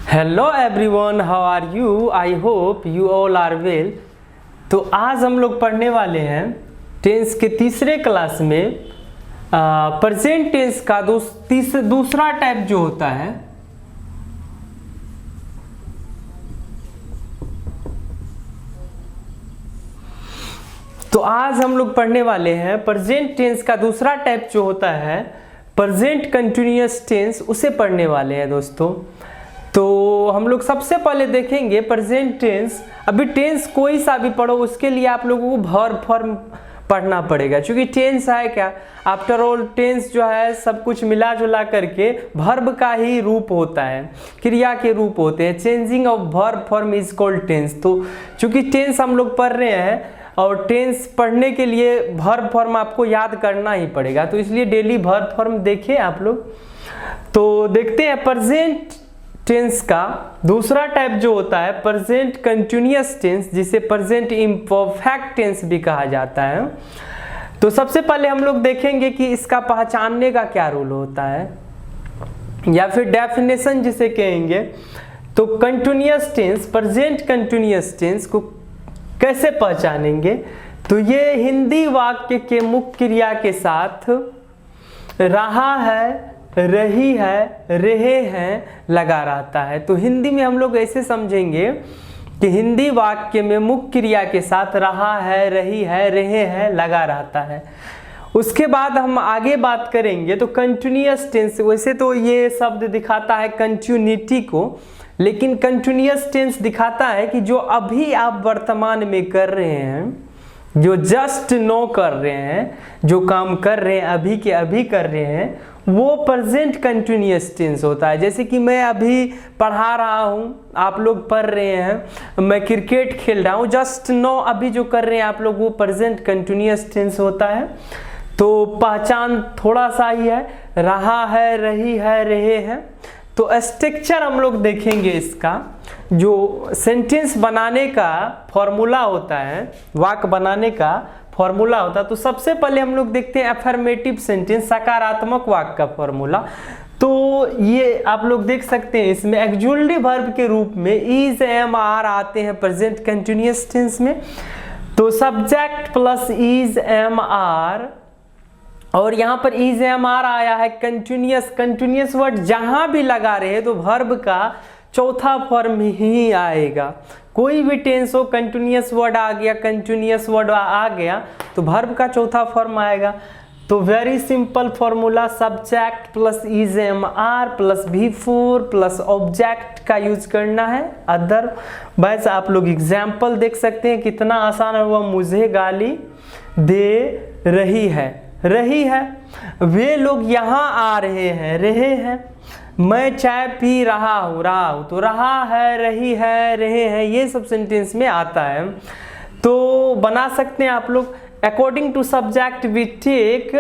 Hello everyone, how are you? I hope you all are well. तो आज हम लोग पढ़ने वाले हैं टेंस के तीसरे क्लास में प्रेजेंट टेंस का दूसरा टाइप जो होता है। तो आज हम लोग पढ़ने वाले हैं प्रेजेंट टेंस का दूसरा टाइप जो होता है प्रेजेंट कंटिन्यूअस टेंस, उसे पढ़ने वाले हैं दोस्तों। तो हम लोग सबसे पहले देखेंगे प्रेजेंट टेंस। अभी टेंस कोई सा भी पढ़ो उसके लिए आप लोगों को वर्ब फॉर्म पढ़ना पड़ेगा, क्योंकि टेंस है क्या, आफ्टर ऑल टेंस जो है सब कुछ मिला जुला करके वर्ब का ही रूप होता है, क्रिया के रूप होते हैं। Changing of verb form is called tense. तो चूंकि टेंस हम लोग पढ़ रहे हैं और टेंस पढ़ने के लिए वर्ब फॉर्म आपको याद करना ही पड़ेगा, तो इसलिए डेली वर्ब फॉर्म देखें आप लोग। तो देखते हैं प्रेजेंट टेंस का दूसरा टाइप जो होता है प्रेजेंट कंटिन्यूअस टेंस, जिसे प्रेजेंट इम्परफेक्ट टेंस भी कहा जाता है। तो सबसे पहले हम लोग देखेंगे कि इसका पहचानने का क्या रूल होता है, या फिर डेफिनेशन जिसे कहेंगे। तो continuous tense, present continuous tense को कैसे पहचानेंगे? तो ये हिंदी वाक्य के मुख्य क्रिया के साथ रहा है, रही है, रहे हैं लगा रहता है। तो हिंदी में हम लोग ऐसे समझेंगे कि हिंदी वाक्य में मुख्य क्रिया के साथ रहा है, रही है, रहे हैं लगा रहता है। उसके बाद हम आगे बात करेंगे तो कंटिन्यूअस टेंस। वैसे तो ये शब्द दिखाता है कंटिन्यूटी को, लेकिन कंटिन्यूअस टेंस दिखाता है कि जो अभी आप वर्तमान में कर रहे हैं, जो जस्ट नो कर रहे हैं, जो काम कर रहे हैं अभी के अभी कर रहे हैं, वो प्रेजेंट कंटिन्यूअस टेंस होता है। जैसे कि मैं अभी पढ़ा रहा हूँ, आप लोग पढ़ रहे हैं, मैं क्रिकेट खेल रहा हूँ, जस्ट नो अभी जो कर रहे हैं आप लोग, वो प्रेजेंट कंटिन्यूअस टेंस होता है। तो पहचान थोड़ा सा ही है, रहा है, रही है, रहे हैं। तो स्ट्रक्चर हम लोग देखेंगे इसका, जो सेंटेंस बनाने का फॉर्मूला होता है, वाक्य बनाने का फॉर्मूला होता है। तो सबसे पहले हम लोग देखते हैं अफर्मेटिव सेंटेंस, सकारात्मक वाक्य का फॉर्मूला। तो ये आप लोग देख सकते हैं, इसमें एक्जुअली वर्ब के रूप में इज, एम, आर आते हैं प्रेजेंट कंटिन्यूअस टेंस में। तो subject plus is, am, are, और यहाँ पर इज, एम, आर आया है कंटिन्यूअस। कंटिन्यूअस वर्ड जहां भी लगा रहे तो वर्ब का चौथा फॉर्म ही आएगा। कोई भी टेंस हो, कंटिन्यूअस वर्ड आ गया, कंटिन्यूअस वर्ड आ गया तो वर्ब का चौथा फॉर्म आएगा। तो very simple formula, subject plus is, am, are plus V4 plus object का यूज करना है। अदर वैसे आप लोग एग्जाम्पल देख सकते हैं, कितना आसान है। वह मुझे गाली दे रही है, रही है। वे लोग यहाँ आ रहे हैं, रहे हैं। मैं चाय पी रहा हूँ, तो रहा है, रही है, रहे हैं, ये सब सेंटेंस में आता है। तो बना सकते हैं आप लोग according to subject we take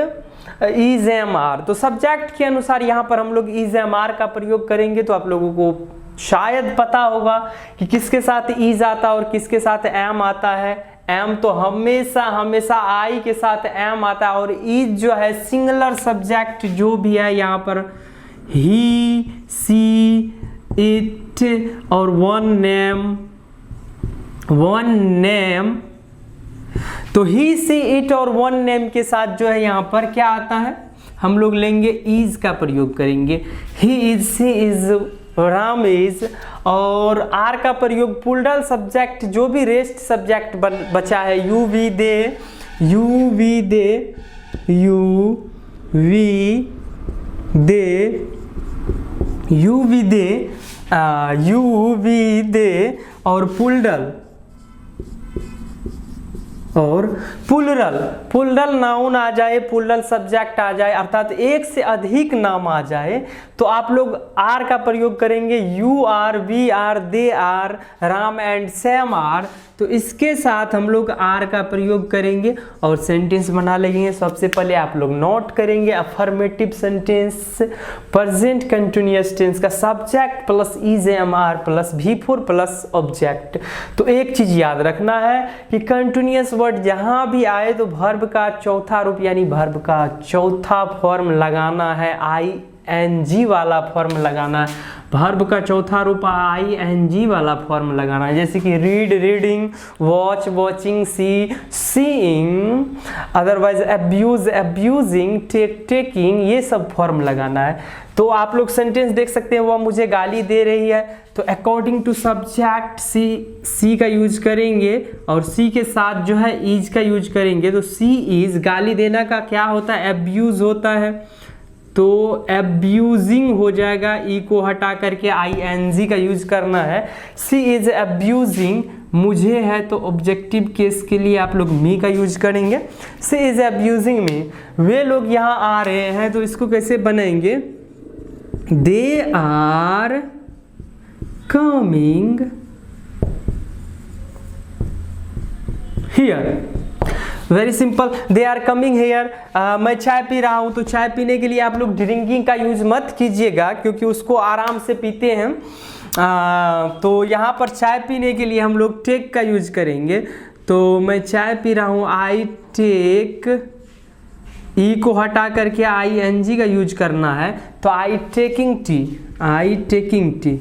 is, am, are. तो सब्जेक्ट के अनुसार यहाँ पर हम लोग इज, एम, आर का प्रयोग करेंगे। तो आप लोगों को शायद पता होगा कि किसके साथ इज आता है और किसके साथ एम आता है। एम तो हमेशा हमेशा आई के साथ एम आता है, और इज जो है सिंगुलर सब्जेक्ट जो भी है यहाँ पर ही, सी, इट और वन नेम। तो ही, सी, इट और वन नेम के साथ जो है यहाँ पर क्या आता है, हम लोग लेंगे इज का प्रयोग करेंगे। He is, she is, Ram is, और आर का प्रयोग पुल्डल सब्जेक्ट जो भी रेस्ट सब्जेक्ट बचा है, you, we, they, you, we, they, you, we, they, you, we, they, you, we, they और पुल्डल और पुलरल। पुलरल नाउन आ जाए, पुलरल सब्जेक्ट आ जाए, अर्थात एक से अधिक नाम आ जाए तो आप लोग आर का प्रयोग करेंगे। You are, we are, they are, Ram and Sam are. तो इसके साथ हम लोग आर का प्रयोग करेंगे और सेंटेंस बना लेंगे। सबसे पहले आप लोग नोट करेंगे affirmative sentence present continuous tense का subject plus is, am, are plus V4 plus object. तो एक चीज याद रखना है कि कंटिन्यूअस वर्ड जहां भी आए तो वर्ब का चौथा रूप यानी वर्ब का चौथा फॉर्म लगाना है। आई ING वाला फॉर्म लगाना है। वर्ब का चौथा रूप ING वाला फॉर्म लगाना है, जैसे कि read reading, watch watching, see seeing, otherwise abuse abusing, take taking, ये सब फॉर्म लगाना है। तो आप लोग सेंटेंस देख सकते हैं, वह मुझे गाली दे रही है, तो अकॉर्डिंग टू सब्जेक्ट सी का यूज करेंगे और सी के साथ जो है इज का यूज करेंगे। तो सी इज, गाली देना का क्या होता है, एब्यूज होता है, तो एब्यूजिंग हो जाएगा, ई को हटा करके ING का यूज करना है। सी इज एब्यूजिंग मुझे है, तो ऑब्जेक्टिव केस के लिए आप लोग मी का यूज करेंगे। सी इज एब्यूजिंग मी, वे लोग यहाँ आ रहे हैं, तो इसको कैसे बनाएंगे, they are coming here, very simple, they are coming here. मैं चाय पी रहा हूं, तो चाय पीने के लिए आप लोग ड्रिंकिंग का यूज मत कीजिएगा, क्योंकि उसको आराम से पीते हैं। तो यहाँ पर चाय पीने के लिए हम लोग टेक का यूज करेंगे। तो मैं चाय पी रहा हूँ, आई टेक, ई को हटा करके ING का यूज करना है, तो I taking tea, I taking tea.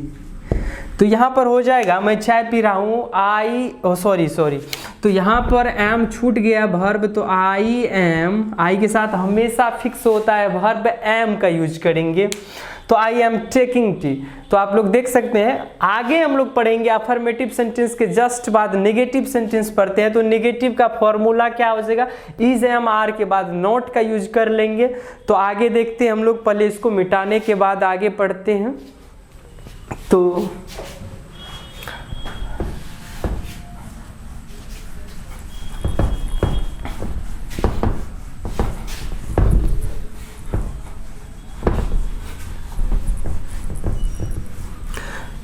तो यहाँ पर हो जाएगा, मैं चाय पी रहा हूँ, सॉरी, तो यहाँ पर एम छूट गया वर्ब, तो आई एम, आई के साथ हमेशा फिक्स होता है वर्ब, एम का यूज करेंगे, तो आई एम टेकिंग टी। तो आप लोग देख सकते हैं, आगे हम लोग पढ़ेंगे अफर्मेटिव सेंटेंस के जस्ट बाद नेगेटिव सेंटेंस पढ़ते हैं। तो नेगेटिव का फॉर्मूला क्या हो जाएगा, इज एम आर के बाद नॉट का यूज कर लेंगे। तो आगे देखते हैं हम लोग, पहले इसको मिटाने के बाद आगे पढ़ते हैं।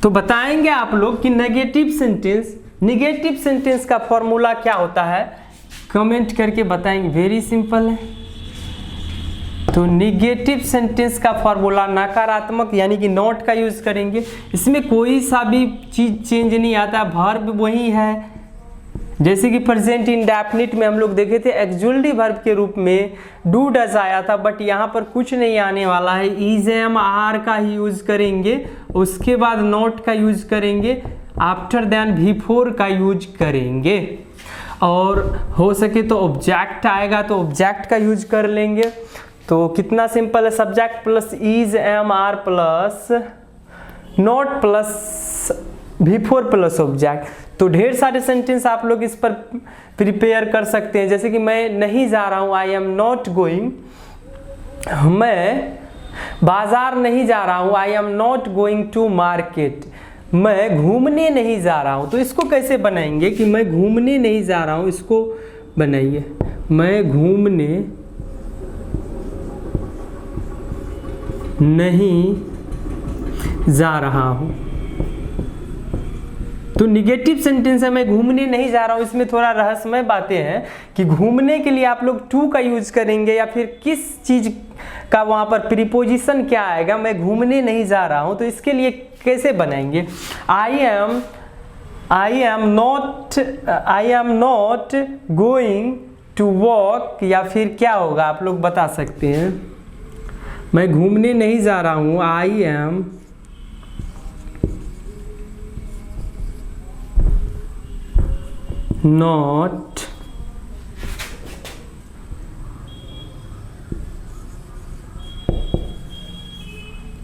तो बताएंगे आप लोग कि नेगेटिव सेंटेंस का फॉर्मूला क्या होता है, कमेंट करके बताएंगे, वेरी सिंपल है। तो नेगेटिव सेंटेंस का फॉर्मूला नकारात्मक यानी कि नॉट का यूज करेंगे, इसमें कोई सा भी चीज चेंज नहीं आता, वर्ब वही है। जैसे कि प्रेजेंट इंडेफिनिट में हम लोग देखे थे एक्सुअली वर्ब के रूप में डू डज आया था, बट यहाँ पर कुछ नहीं आने वाला है, इज एम आर का ही यूज करेंगे, उसके बाद नॉट का यूज करेंगे, आफ्टर देन बिफोर का यूज करेंगे, और हो सके तो ऑब्जेक्ट आएगा तो ऑब्जेक्ट का यूज कर लेंगे। तो कितना सिंपल है, subject plus is am are plus not plus V four plus object. तो ढेर सारे सेंटेंस आप लोग इस पर प्रिपेयर कर सकते हैं, जैसे कि मैं नहीं जा रहा हूँ, आई एम नॉट गोइंग, मैं बाजार नहीं जा रहा हूँ, I am not going to market, मैं घूमने नहीं जा रहा हूँ। तो इसको कैसे बनाएंगे कि मैं घूमने नहीं जा रहा हूँ, इसको बनाइए, मैं घूमने नहीं जा रहा हूँ। तो निगेटिव सेंटेंस है, मैं घूमने नहीं जा रहा हूँ, इसमें थोड़ा रहस्यमय बातें हैं कि घूमने के लिए आप लोग टू का यूज करेंगे या फिर किस चीज का वहां पर प्रीपोजिशन क्या आएगा, मैं घूमने नहीं जा रहा हूँ। तो इसके लिए कैसे बनाएंगे, I am not going to walk, या फिर क्या होगा आप लोग बता सकते हैं, मैं घूमने नहीं जा रहा हूँ, I am not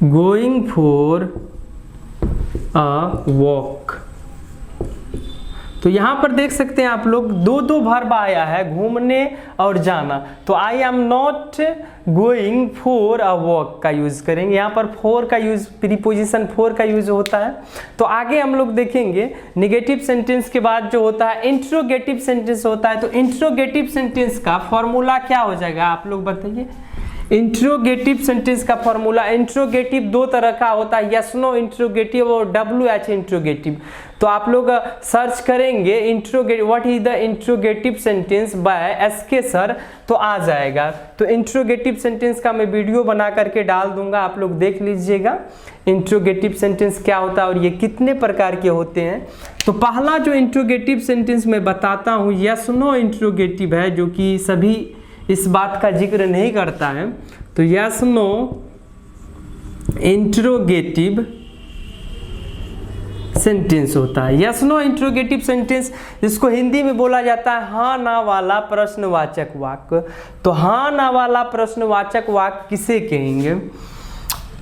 going for a walk. तो यहां पर देख सकते हैं आप लोग दो वर्ब आया है, घूमने और जाना। तो आई am not going for a walk का यूज करेंगे, यहाँ पर फॉर का यूज, प्रीपोजिशन फॉर का यूज होता है। तो आगे हम लोग देखेंगे निगेटिव सेंटेंस के बाद जो होता है इंट्रोगेटिव सेंटेंस होता है। तो इंट्रोगेटिव सेंटेंस का फॉर्मूला क्या हो जाएगा आप लोग बताइए। इंट्रोगेटिव सेंटेंस का फॉर्मूला, इंट्रोगेटिव दो तरह का होता है, यस नो इंट्रोगेटिव और WH इंट्रोगेटिव। तो आप लोग सर्च करेंगे interrogative, what is the interrogative sentence by SK sir, तो आ जाएगा। तो इंट्रोगेटिव सेंटेंस का मैं वीडियो बना करके डाल दूंगा, आप लोग देख लीजिएगा इंट्रोगेटिव सेंटेंस क्या होता है और ये कितने प्रकार के होते हैं। तो पहला जो इंट्रोगेटिव सेंटेंस मैं बताता हूँ यस नो इंट्रोगेटिव है, जो कि सभी इस बात का जिक्र नहीं करता है। तो यस नो इंट्रोगेटिव सेंटेंस होता है। यस नो इंट्रोगेटिव सेंटेंस, जिसको हिंदी में बोला जाता है हाँ ना वाला प्रश्नवाचक वाक्य। तो हाँ ना वाला प्रश्नवाचक वाक्य किसे कहेंगे?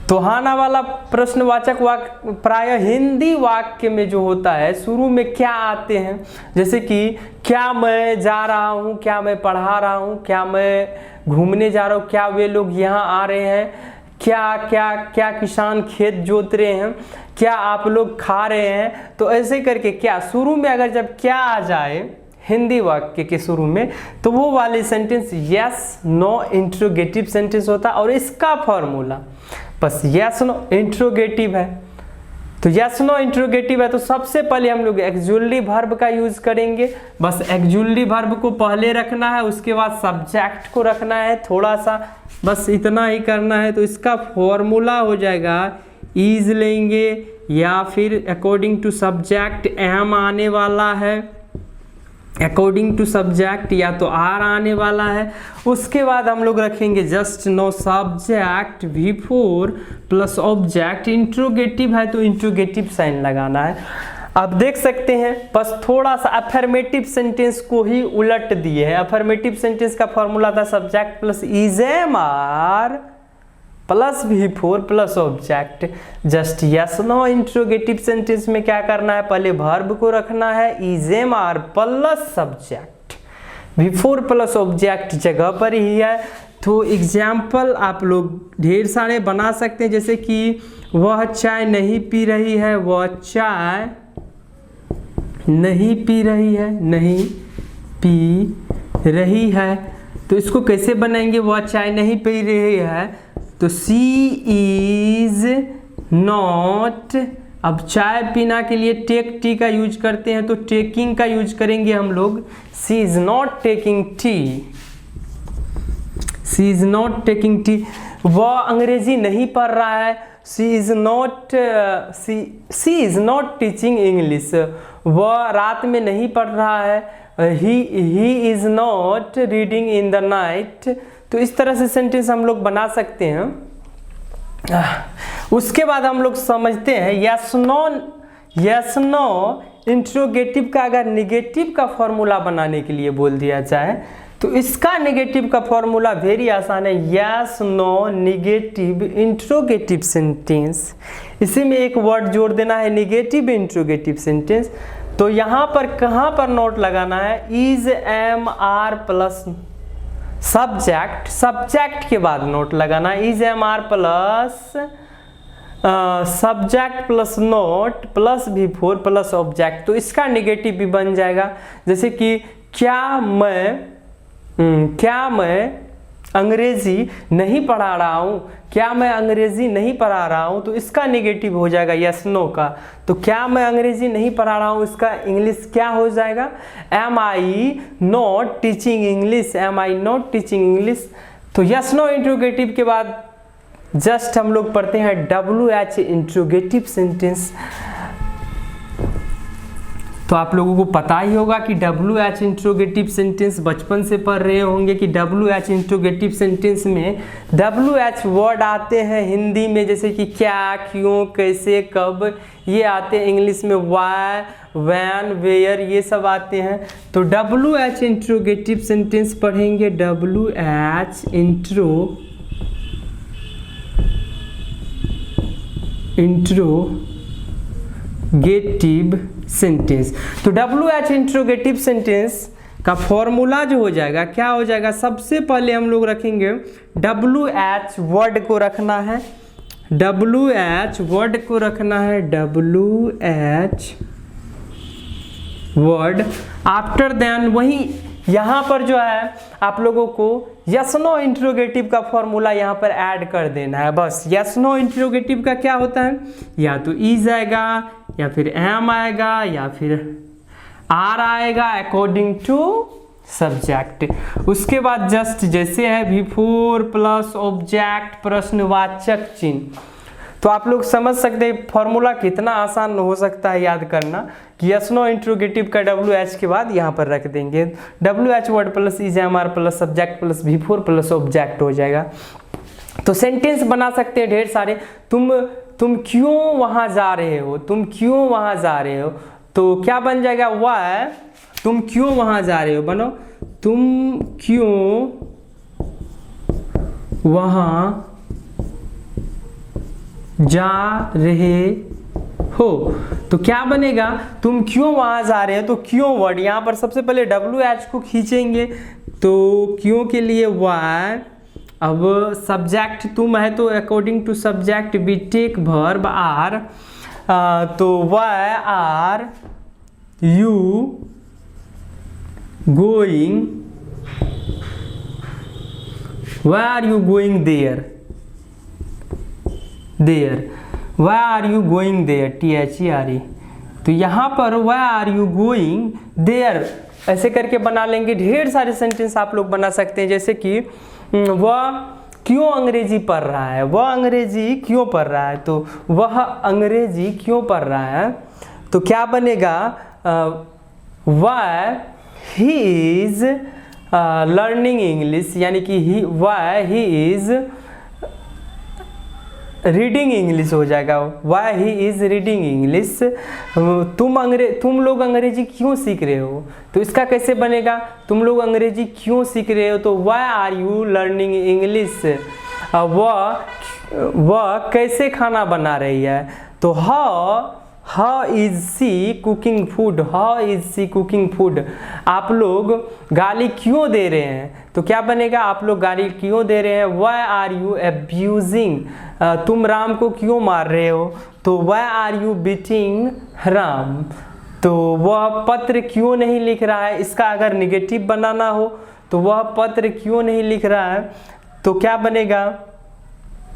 तो हाँ ना वाला प्रश्नवाचक वाक्य प्राय हिंदी वाक्य में जो होता है शुरू में क्या आते हैं, जैसे कि क्या मैं जा रहा हूँ, क्या मैं पढ़ा रहा हूँ, क्या मैं घूमने जा रहा हूँ, क्या वे लोग यहाँ आ रहे हैं, क्या क्या क्या किसान खेत जोत रहे हैं, क्या आप लोग खा रहे हैं। तो ऐसे करके क्या शुरू में अगर जब क्या आ जाए हिंदी वाक्य के शुरू में, तो वो वाले sentence yes no interrogative sentence होता है। और इसका फॉर्मूला बस यस नो इंट्रोगेटिव है। तो यस नो इंट्रोगेटिव है तो सबसे पहले हम लोग एक्जुअली वर्ब का यूज करेंगे। बस एक्जुअली वर्ब को पहले रखना है, उसके बाद सब्जेक्ट को रखना है थोड़ा सा, बस इतना ही करना है। तो इसका फॉर्मूला हो जाएगा इज लेंगे या फिर अकॉर्डिंग टू सब्जेक्ट एम आने वाला है, अकॉर्डिंग टू सब्जेक्ट या तो आर आने वाला है। उसके बाद हम लोग रखेंगे just no subject V four plus object. Interrogative है तो इंट्रोगेटिव साइन लगाना है। अब देख सकते हैं बस थोड़ा सा अफर्मेटिव सेंटेंस को ही उलट दिए है। अफर्मेटिव सेंटेंस का फॉर्मूला था subject plus is am are plus V four plus object. Just yes no interrogative sentence में क्या करना है, पहले वर्ब को रखना है is am are plus subject, V four plus object जगह पर ही है। तो एग्जाम्पल आप लोग ढेर सारे बना सकते हैं, जैसे कि वह चाय नहीं पी रही है, वह चाय नहीं पी रही है, नहीं पी रही है। तो इसको कैसे बनाएंगे, वह चाय नहीं पी रही है तो सी इज नॉट। अब चाय पीना के लिए टेक टी का यूज करते हैं तो टेकिंग का यूज करेंगे हम लोग। She is not taking tea, she is not taking tea. वह अंग्रेजी नहीं पढ़ रहा है, she is not teaching English. वह रात में नहीं पढ़ रहा है, he is not reading in the night. तो इस तरह से सेंटेंस हम लोग बना सकते हैं। उसके बाद हम लोग समझते हैं यस नो इंट्रोगेटिव का अगर निगेटिव का फॉर्मूला बनाने के लिए बोल दिया जाए तो इसका निगेटिव का फॉर्मूला वेरी आसान है, yes no negative interrogative sentence. इसी में एक वर्ड जोड़ देना है निगेटिव इंट्रोगेटिव सेंटेंस। तो यहाँ पर कहाँ पर नोट लगाना है, is am are plus subject, subject के बाद नोट लगाना है is am are plus subject plus not plus V four plus object. तो इसका निगेटिव भी बन जाएगा, जैसे कि क्या मैं अंग्रेजी नहीं पढ़ा रहा हूँ, क्या मैं अंग्रेजी नहीं पढ़ा रहा हूँ। तो इसका निगेटिव हो जाएगा यस नो का। तो क्या मैं अंग्रेजी नहीं पढ़ा रहा हूँ, इसका इंग्लिश क्या हो जाएगा, am I not teaching English, am I not teaching English. तो यस नो इंट्रोगेटिव के बाद जस्ट हम लोग पढ़ते हैं WH इंट्रोगेटिव सेंटेंस। तो आप लोगों को पता ही होगा कि WH इंट्रोगेटिव सेंटेंस बचपन से पढ़ रहे होंगे कि WH इंट्रोगेटिव सेंटेंस में WH वर्ड आते हैं हिंदी में, जैसे कि क्या, क्यों, कैसे, कब, ये आते हैं। इंग्लिश में वाई, वैन, वेयर, ये सब आते हैं। तो WH इंट्रोगेटिव सेंटेंस पढ़ेंगे WH इंट्रोगेटिव सेंटेंस। तो WH इंट्रोगेटिव सेंटेंस का फॉर्मूला जो हो जाएगा क्या हो जाएगा, सबसे पहले हम लोग रखेंगे WH वर्ड को रखना है, WH वर्ड को रखना है, WH वर्ड। आफ्टर देन वही यहाँ पर जो है आप लोगों को यस नो इंट्रोगेटिव का फॉर्मूला यहाँ पर ऐड कर देना है। बस यस नो इंट्रोगेटिव का क्या होता है, या तो इज आएगा या फिर एम आएगा या फिर आर आएगा अकॉर्डिंग टू सब्जेक्ट। उसके बाद जस्ट जैसे है बिफोर प्लस ऑब्जेक्ट प्रश्नवाचक चिन्ह। तो आप लोग समझ सकते हैं फॉर्मूला कितना आसान हो सकता है याद करना कि यस नो इंट्रोगेटिव का WH के बाद यहाँ पर रख देंगे WH word plus is am are plus subject plus V four plus object हो जाएगा। तो सेंटेंस बना सकते हैं ढेर सारे। तुम क्यों वहां जा रहे हो, तुम क्यों वहां जा रहे हो, तो क्या बन जाएगा, वाई तुम क्यों वहां जा रहे हो, बनो तुम क्यों वहां जा रहे हो। तो क्या बनेगा, तुम क्यों वहां जा रहे हो, तो क्यों वर्ड यहां पर सबसे पहले WH को खींचेंगे, तो क्यों के लिए वाई। अब सब्जेक्ट तुम है तो according to subject we take verb are, तो why are you going, why are you going there, there why are you going there, THERE। तो यहाँ पर why are you going there ऐसे करके बना लेंगे। ढेर सारे सेंटेंस आप लोग बना सकते हैं, जैसे कि वह क्यों अंग्रेजी पढ़ रहा है, वह अंग्रेजी क्यों पढ़ रहा है, तो वह अंग्रेजी क्यों पढ़ रहा है, तो क्या बनेगा, Y he is learning English, यानी कि Y he is reading English हो जाएगा, Y he is reading English. तुम लोग अंग्रेजी क्यों सीख रहे हो, तो इसका कैसे बनेगा, तुम लोग अंग्रेजी क्यों सीख रहे हो, तो why are you learning English. वह कैसे खाना बना रही है, तो how is she cooking food, how is she cooking food. आप लोग गाली क्यों दे रहे हैं, तो क्या बनेगा, आप लोग गाली क्यों दे रहे हैं, वाई आर यू अब्यूजिंग, तुम राम को क्यों मार रहे हो, तो why are you beating Ram. तो वह पत्र क्यों नहीं लिख रहा है, इसका अगर निगेटिव बनाना हो तो वह पत्र क्यों नहीं लिख रहा है, तो क्या बनेगा,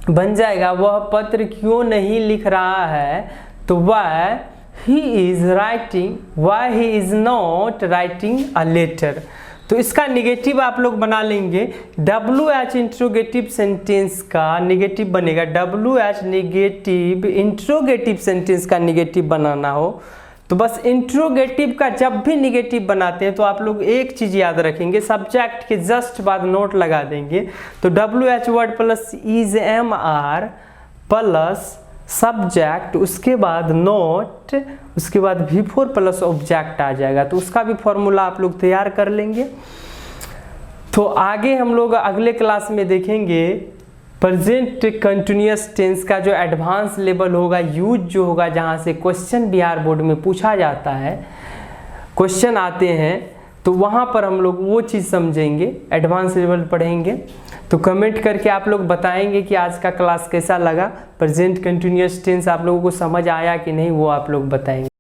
बन जाएगा वह पत्र क्यों नहीं लिख रहा है, तो why he is writing, why he is not writing a letter. तो इसका निगेटिव आप लोग बना लेंगे। WH इंट्रोगेटिव सेंटेंस का निगेटिव बनेगा, WH निगेटिव इंट्रोगेटिव सेंटेंस का निगेटिव बनाना हो तो बस इंट्रोगेटिव का जब भी निगेटिव बनाते हैं तो आप लोग एक चीज़ याद रखेंगे, सब्जेक्ट के जस्ट बाद नोट लगा देंगे। तो WH word plus is MR plus subject, उसके बाद नोट, उसके बाद V4 प्लस ऑब्जेक्ट आ जाएगा। तो उसका भी फॉर्मूला आप लोग तैयार कर लेंगे। तो आगे हम लोग अगले क्लास में देखेंगे प्रेजेंट कंटिन्यूअस टेंस का जो एडवांस लेवल होगा, यूज जो होगा, जहाँ से क्वेश्चन बिहार बोर्ड में पूछा जाता है, क्वेश्चन आते हैं, तो वहाँ पर हम लोग वो चीज़ समझेंगे, एडवांस लेवल पढ़ेंगे। तो कमेंट करके आप लोग बताएंगे कि आज का क्लास कैसा लगा, प्रेजेंट कंटिन्यूअस टेंस आप लोगों को समझ आया कि नहीं, वो आप लोग बताएंगे।